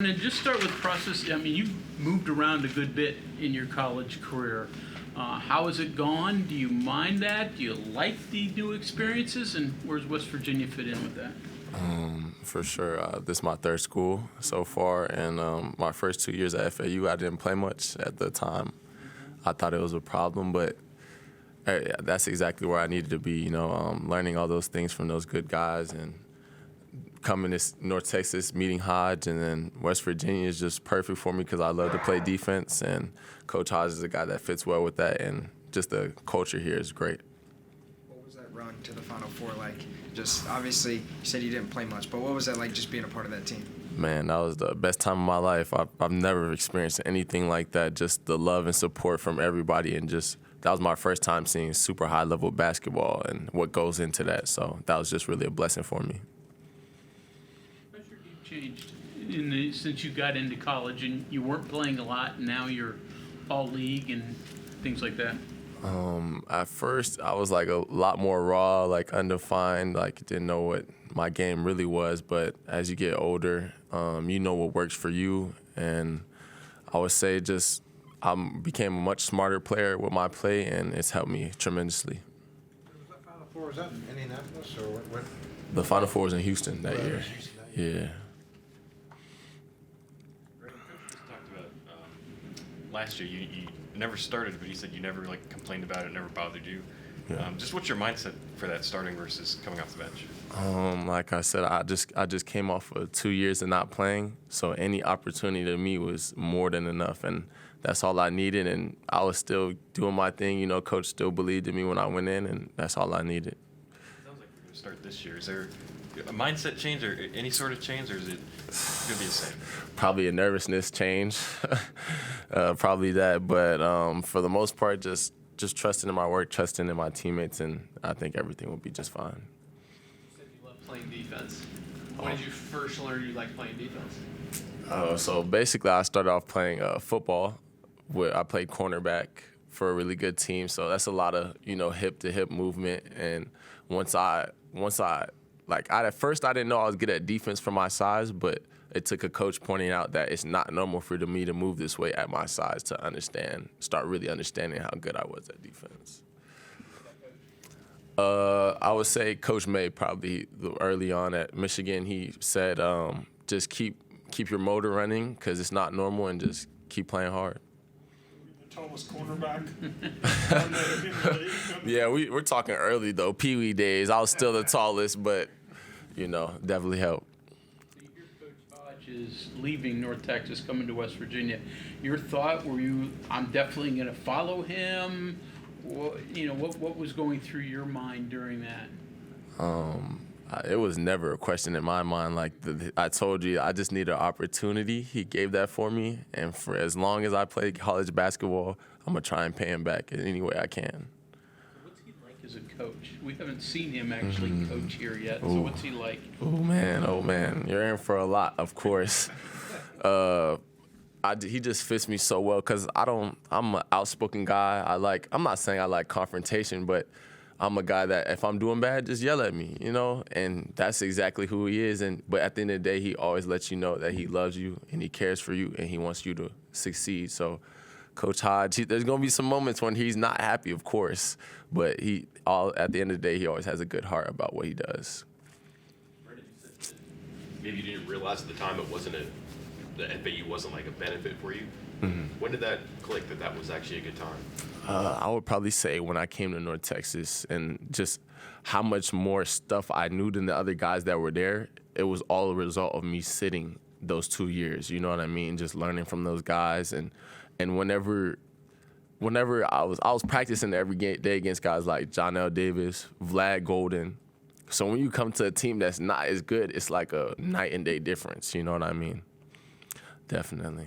And just start with process. I mean, you've moved around a good bit in your college career. How has it gone? Do you mind that? Do you like the new experiences? And where's West Virginia fit in with that? For sure. This is my third school so far, and my first 2 years at FAU, I didn't play much at the time. I thought it was a problem, but that's exactly where I needed to be, learning all those things from those good guys and coming to North Texas, meeting Hodge, and then West Virginia is just perfect for me because I love to play defense, and Coach Hodge is a guy that fits well with that, and just the culture here is great. What was that run to the Final Four like? Just obviously, you said you didn't play much, but what was that like just being a part of that team? Man, that was the best time of my life. I've never experienced anything like that, just the love and support from everybody, and just that was my first time seeing super high-level basketball and what goes into that, so that was just really a blessing for me. Changed since you got into college, and you weren't playing a lot, and now you're all league and things like that? At first, I was like a lot more raw, like undefined, like didn't know what my game really was. But as you get older, you know what works for you, and I would say just I became a much smarter player with my play, and it's helped me tremendously. Was that Final Four, was that in Indianapolis or what? The Final Four was in Houston that year. Yeah. Talked about last year. You never started, but you said you never complained about it, never bothered you. Yeah. Just what's your mindset for that starting versus coming off the bench? Like I said, I just came off of 2 years of not playing, so any opportunity to me was more than enough, and that's all I needed. And I was still doing my thing. Coach still believed in me when I went in, and that's all I needed. It sounds like we're going to start this year. Is there a mindset change or any sort of change, or is it going to be the same? Probably a nervousness change, probably that. But for the most part, just trusting in my work, trusting in my teammates, and I think everything will be just fine. You said you love playing defense. When did you first learn you liked playing defense? So basically, I started off playing football. I played cornerback for a really good team, so that's a lot of hip-to-hip movement. And once I at first I didn't know I was good at defense for my size, but it took a coach pointing out that it's not normal for me to move this way at my size to start really understanding how good I was at defense. I would say Coach May probably early on at Michigan. He said, just keep your motor running because it's not normal, and just keep playing hard. The tallest cornerback. Yeah, we're talking early though, Pee Wee days. I was still the tallest, but definitely helped. So you hear Coach Hodge is leaving North Texas, coming to West Virginia. Your thought, I'm definitely going to follow him? What was going through your mind during that? It was never a question in my mind. I told you, I just need an opportunity. He gave that for me, and for as long as I play college basketball, I'm going to try and pay him back in any way I can. What's he like as a coach? We haven't seen him actually coach here yet, so what's he like? Oh, man. You're in for a lot, of course. He just fits me so well because I'm an outspoken guy. I'm not saying I like confrontation, but I'm a guy that if I'm doing bad, just yell at me, and that's exactly who he is. But at the end of the day, he always lets you know that he loves you and he cares for you and he wants you to succeed. So Coach Hodge, there's going to be some moments when he's not happy, of course, but at the end of the day, he always has a good heart about what he does. Brenen, you said that maybe you didn't realize at the time the FAU wasn't like a benefit for you. Mm-hmm. When did that click that was actually a good time? I would probably say when I came to North Texas, and just how much more stuff I knew than the other guys that were there. It was all a result of me sitting those 2 years. You know what I mean? Just learning from those guys, and whenever I was practicing every day against guys like John L. Davis, Vlad Golden. So when you come to a team that's not as good, it's like a night and day difference. You know what I mean? Definitely.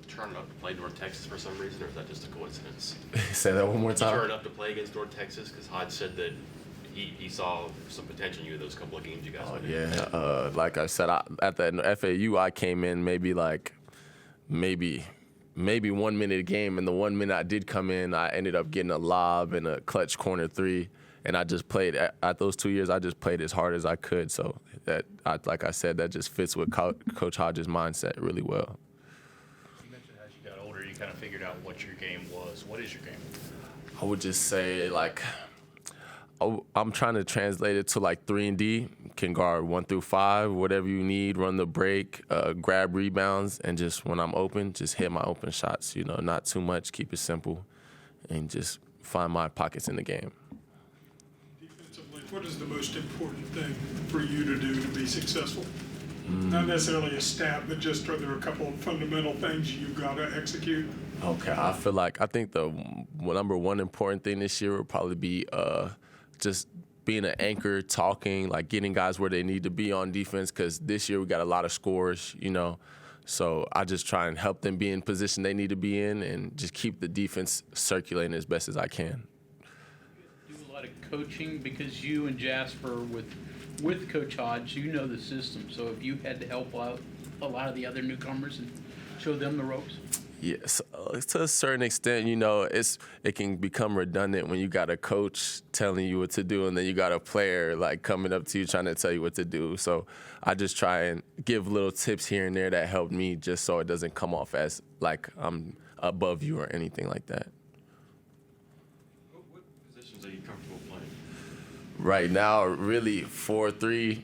Turn up to play North Texas for some reason, or is that just a coincidence? Say that one more time. Did you turn up to play against North Texas because Hodge said that he saw some potential in you in those couple of games you guys won? Yeah. Like I said, at the FAU, I came in maybe 1 minute a game, and the 1 minute I did come in, I ended up getting a lob and a clutch corner three, and I just played at those 2 years. I just played as hard as I could. So like I said, that just fits with Coach Hodges' mindset really well. You mentioned as you got older, you kind of figured out what your game was. What is your game? I would just say, like, I'm trying to translate it to like 3 and D. Can guard 1 through 5, whatever you need, run the break, grab rebounds, and just when I'm open, just hit my open shots. Not too much, keep it simple, and just find my pockets in the game. Defensively, what is the most important thing for you to do to be successful? Not necessarily a stat, but just are there a couple of fundamental things you've got to execute? Okay, I think the number one important thing this year would probably be just being an anchor, talking, like getting guys where they need to be on defense, because this year we got a lot of scores, So I just try and help them be in position they need to be in and just keep the defense circulating as best as I can. Do a lot of coaching because you and Jasper with Coach Hodge, you know the system. So if you had to help out a lot of the other newcomers and show them the ropes? Yes, to a certain extent, it can become redundant when you got a coach telling you what to do and then you got a player like coming up to you trying to tell you what to do. So I just try and give little tips here and there that help me, just so it doesn't come off as like I'm above you or anything like that. What positions are you comfortable playing? Right now, really 4-3.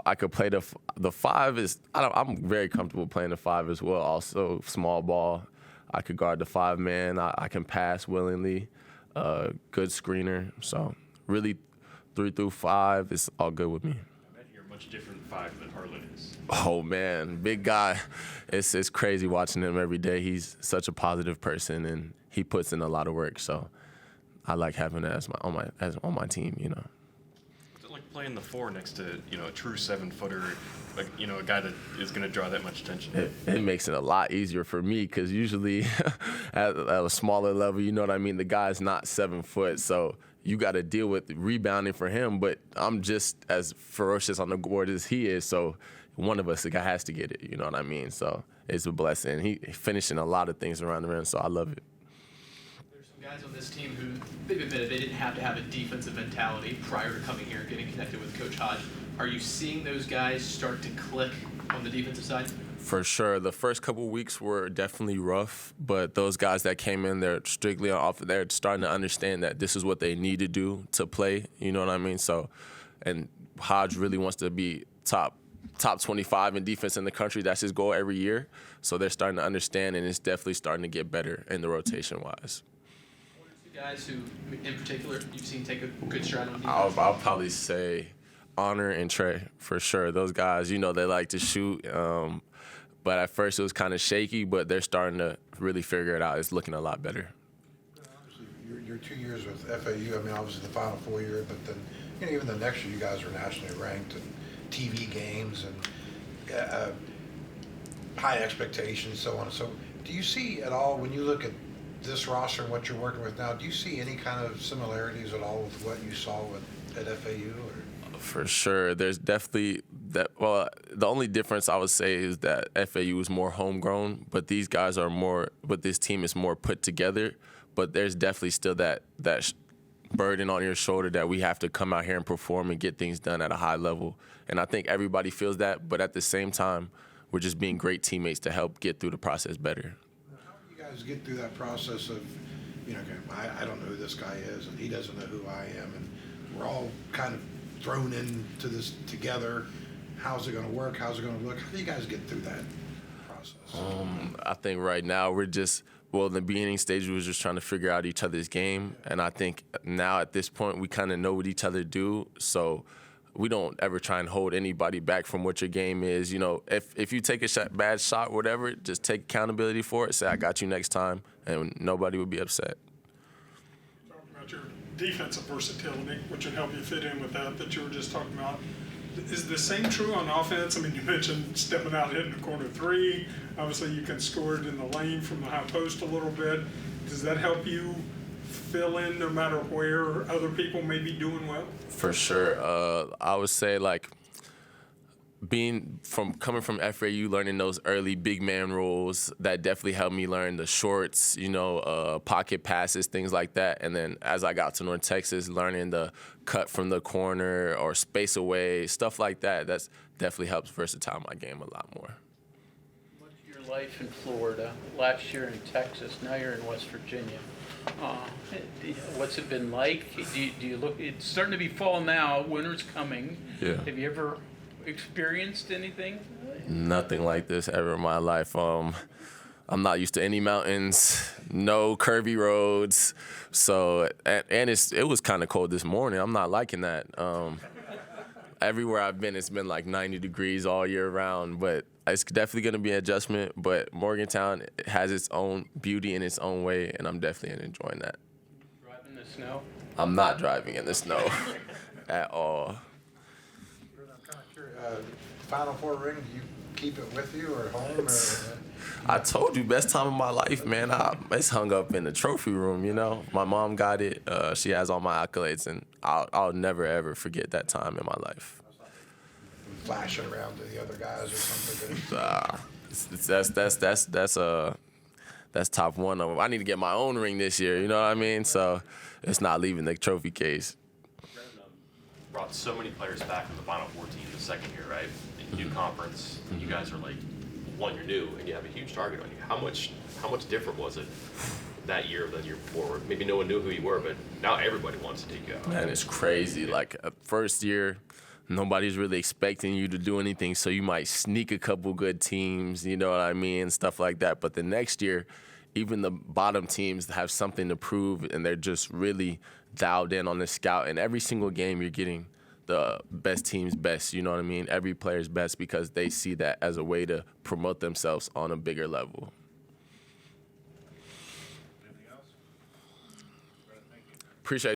I could play the 5 I'm very comfortable playing the 5 as well. Also, small ball. I could guard the 5-man. I can pass willingly. Good screener. So really, 3 through 5 is all good with me. I imagine you're a much different 5 than Harlan is. Oh man, big guy. It's crazy watching him every day. He's such a positive person and he puts in a lot of work. So I like having that on my team. What's it like playing the 4 next to a true 7-footer, like a guy that is going to draw that much attention? It makes it a lot easier for me because usually at a smaller level, the guy's not 7 foot, so you got to deal with rebounding for him. But I'm just as ferocious on the board as he is, so one of us, the guy has to get it. You know what I mean? So it's a blessing. He finishing a lot of things around the rim, so I love it. Guys on this team who they've admitted they didn't have to have a defensive mentality prior to coming here and getting connected with Coach Hodge. Are you seeing those guys start to click on the defensive side? For sure. The first couple of weeks were definitely rough, but those guys that came in, they're strictly on offense. They're starting to understand that this is what they need to do to play. You know what I mean? So, and Hodge really wants to be top 25 in defense in the country. That's his goal every year. So they're starting to understand, and it's definitely starting to get better in the rotation-wise. Guys who, in particular, you've seen take a good stride on defense? I'll probably say Honor and Trey, for sure. Those guys, they like to shoot. But at first it was kind of shaky, but they're starting to really figure it out. It's looking a lot better. Obviously, your 2 years with FAU, obviously the Final Four year, but then even the next year you guys are nationally ranked and TV games and high expectations, so on and so. Do you see at all, when you look at this roster and what you're working with now, do you see any kind of similarities at all with what you saw at FAU? Or? For sure. There's definitely that. Well, the only difference I would say is that FAU is more homegrown, but these guys are more, but this team is more put together. But there's definitely still that burden on your shoulder that we have to come out here and perform and get things done at a high level. And I think everybody feels that, but at the same time, we're just being great teammates to help get through the process better. Get through that process of, I don't know who this guy is and he doesn't know who I am, and we're all kind of thrown into this together. How's it going to work? How's it going to look? How do you guys get through that process? I think right now we're just, in the beginning stage we were just trying to figure out each other's game, and I think now at this point we kind of know what each other do, so we don't ever try and hold anybody back from what your game is. If you take a bad shot, whatever, just take accountability for it. Say, I got you next time, and nobody would be upset. Talking about your defensive versatility, which would help you fit in with that you were just talking about. Is the same true on offense? You mentioned stepping out, hitting the corner 3. Obviously, you can score it in the lane from the high post a little bit. Does that help you fill in no matter where other people may be doing well? For sure. I would say, coming from FAU, learning those early big man roles, that definitely helped me learn the shorts, pocket passes, things like that. And then as I got to North Texas, learning the cut from the corner or space away, stuff like that. That's definitely helps versatile my game a lot more. What's your life in Florida? Last year in Texas, now you're in West Virginia. What's it been like? Do you look? It's starting to be fall now. Winter's coming. Yeah. Have you ever experienced anything? Nothing like this ever in my life. I'm not used to any mountains, no curvy roads. So and it was kind of cold this morning. I'm not liking that. Everywhere I've been, it's been like 90 degrees all year round. But it's definitely going to be an adjustment. But Morgantown has its own beauty in its own way, and I'm definitely enjoying that. Driving in the snow? I'm not driving in the snow at all. I'm kind of curious. Final Four ring, do you keep it with you or at home? I told you, best time of my life, man. It's hung up in the trophy room, My mom got it. She has all my accolades, and I'll never, ever forget that time in my life. Flash it around to the other guys or something? That's top one of them. I need to get my own ring this year, you know what I mean? So it's not leaving the trophy case. Brought so many players back from the Final Four team the second year, right? New conference. You guys are like, one, you're new, and you have a huge target on you. How much different was it that year than the year before? Maybe no one knew who you were, but now everybody wants to take you out. Man, it's crazy. Like, first year, nobody's really expecting you to do anything, so you might sneak a couple good teams, you know what I mean, stuff like that. But the next year, even the bottom teams have something to prove, and they're just really dialed in on the scout. And every single game, you're getting the best team's best, you know what I mean? Every player's best, because they see that as a way to promote themselves on a bigger level. Anything else? Thank you. Appreciate